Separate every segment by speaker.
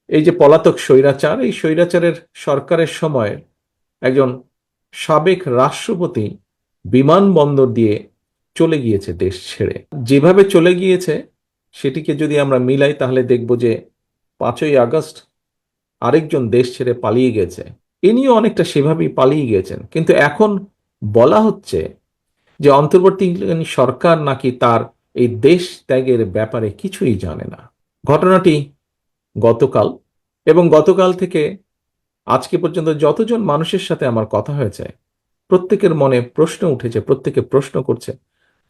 Speaker 1: এই যে পলাতক স্বৈরাচার, এই স্বৈরাচারের সরকারের সময় একজন সাবেক রাষ্ট্রপতি বিমানবন্দর দিয়ে চলে গিয়েছে দেশ ছেড়ে। যেভাবে চলে গিয়েছে সেটিকে যদি আমরা মিলাই তাহলে দেখব যে 5ই আগস্ট আরেকজন দেশ ছেড়ে পালিয়ে গেছে, ইনিও অনেকটা সেভাবেই পালিয়ে গিয়েছেন। কিন্তু এখন বলা হচ্ছে যে অন্তর্বর্তীকালীন সরকার নাকি তার এই দেশ ত্যাগের ব্যাপারে কিছুই জানে না। ঘটনাটি গতকাল, এবং গতকাল থেকে আজকে পর্যন্ত যতজন মানুষের সাথে আমার কথা হয়েছে প্রত্যেকের মনে প্রশ্ন উঠেছে, প্রত্যেকে প্রশ্ন করছে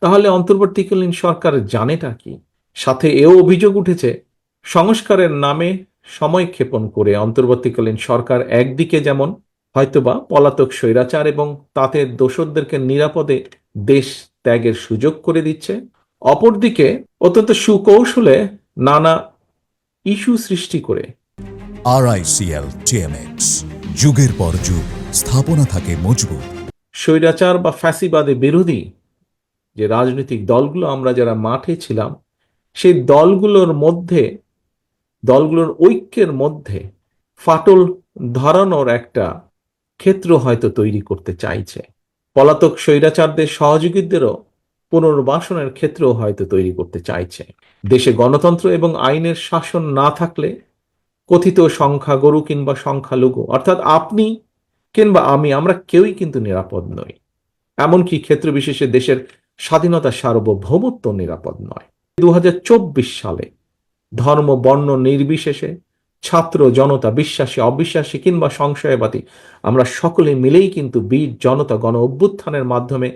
Speaker 1: তাহলে অন্তর্বর্তীকালীন সরকার জানেটা কি। সাথে এও অভিযোগ উঠেছে সংস্কারের নামে সময় ক্ষেপণ করে অন্তর্বর্তীকালীন সরকার একদিকে যেমন হয়তোবা পলাতক স্বৈরাচার এবং তাতে দোসরদেরকে নিরাপদে দেশ ত্যাগের সুযোগ করে দিচ্ছে, অপরদিকে অত্যন্ত সুকৌশলে নানা ইস্যু সৃষ্টি করে।
Speaker 2: RICL TMX, যুগের পর যুগ স্থাপনা থাকে মজবুত।
Speaker 1: স্বৈরাচার বা ফ্যাসিবাদে বিরোধী যে রাজনৈতিক দলগুলো আমরা যারা মাঠে ছিলাম, সেই দলগুলোর ঐক্যের মধ্যে ফাটল ধরানোর একটা ক্ষেত্র হয়তো তৈরি করতে চাইছে। পলাতক স্বৈরাচারদের সহযোগীদেরও পুনর্বাসনের ক্ষেত্রও হয়তো তৈরি করতে চাইছে। দেশে গণতন্ত্র এবং আইনের শাসন না থাকলে কথিত সংখ্যাগরু কিংবা সংখ্যালঘু অর্থাৎ আপনি কিংবা আমরা কেউই কিন্তু নিরাপদ নই। এমনকি ক্ষেত্র বিশেষে দেশের স্বাধীনতা সার্বভৌমত্ব নিরাপদ নয়। 2024 সালে ধর্ম বর্ণ নির্বিশেষে ছাত্র জনতা, বিশ্বাসী অবিশ্বাসী কিংবা সংশয়বাদী, আমরা সকলে মিলেই কিন্তু বীর জনতা গণ অভ্যুত্থানের মাধ্যমে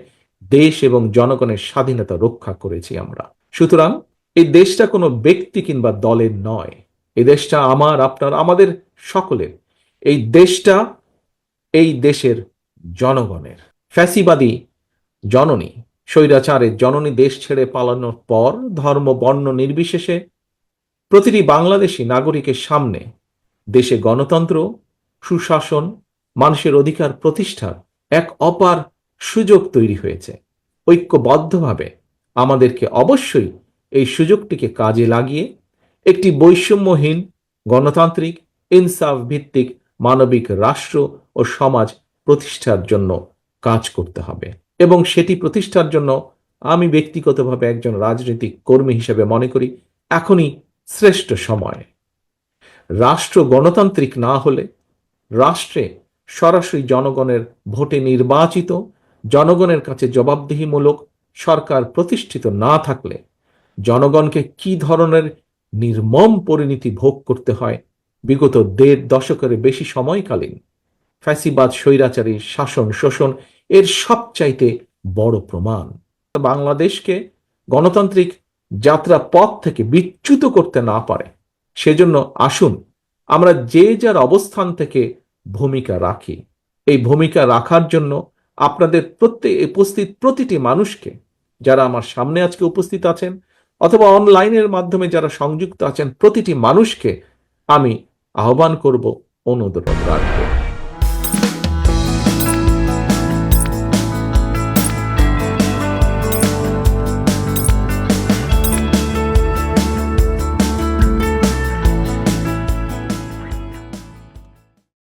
Speaker 1: দেশ এবং জনগণের স্বাধীনতা রক্ষা করেছি আমরা। সুতরাং এই দেশটা কোনো ব্যক্তি কিংবা দলের নয়, এই দেশটা আমার, আপনার, আমাদের সকলের। এই দেশটা এই দেশের জনগণের। ফ্যাসিবাদী জননী, স্বৈরাচারের জননী দেশ ছেড়ে পালানোর পর ধর্ম বর্ণ নির্বিশেষে প্রতিটি বাংলাদেশী নাগরিকের সামনে দেশে গণতন্ত্র, সুশাসন, মানুষের অধিকার প্রতিষ্ঠার এক অপার সুযোগ তৈরি হয়েছে। ঐক্যবদ্ধভাবে আমাদেরকে অবশ্যই এই সুযোগটিকে কাজে লাগিয়ে একটি বৈষম্যহীন গণতান্ত্রিক ইনসাফ ভিত্তিক মানবিক রাষ্ট্র ও সমাজ প্রতিষ্ঠার জন্য কাজ করতে হবে। এবং সেটি প্রতিষ্ঠার জন্য আমি ব্যক্তিগতভাবে একজন রাজনৈতিক কর্মী হিসেবে মনে করি এখনই শ্রেষ্ঠ সময়। রাষ্ট্র গণতান্ত্রিক না হলে, রাষ্ট্রে সরাসরি জনগণের ভোটে নির্বাচিত জনগণের কাছে জবাবদিহিমূলক সরকার প্রতিষ্ঠিত না থাকলে জনগণকে কি ধরনের নির্মম পরিণতি ভোগ করতে হয় বিগত 1.5 দশকের বেশি সময়কালীন ফ্যাসিবাদ স্বৈরাচারী শাসন শোষণ এর সবচাইতে বড় প্রমাণ। বাংলাদেশকে গণতান্ত্রিক যাত্রা পথ থেকে বিচ্যুত করতে না পারে সেজন্য আসুন আমরা যে যার অবস্থান থেকে ভূমিকা রাখি। এই ভূমিকা রাখার জন্য আপনাদের উপস্থিত প্রতিটি মানুষকে, যারা আমার সামনে আজকে উপস্থিত আছেন অথবা অনলাইনের মাধ্যমে যারা সংযুক্ত আছেন, প্রতিটি মানুষকে আমি আহ্বান করব, অনুরোধ রাখবো।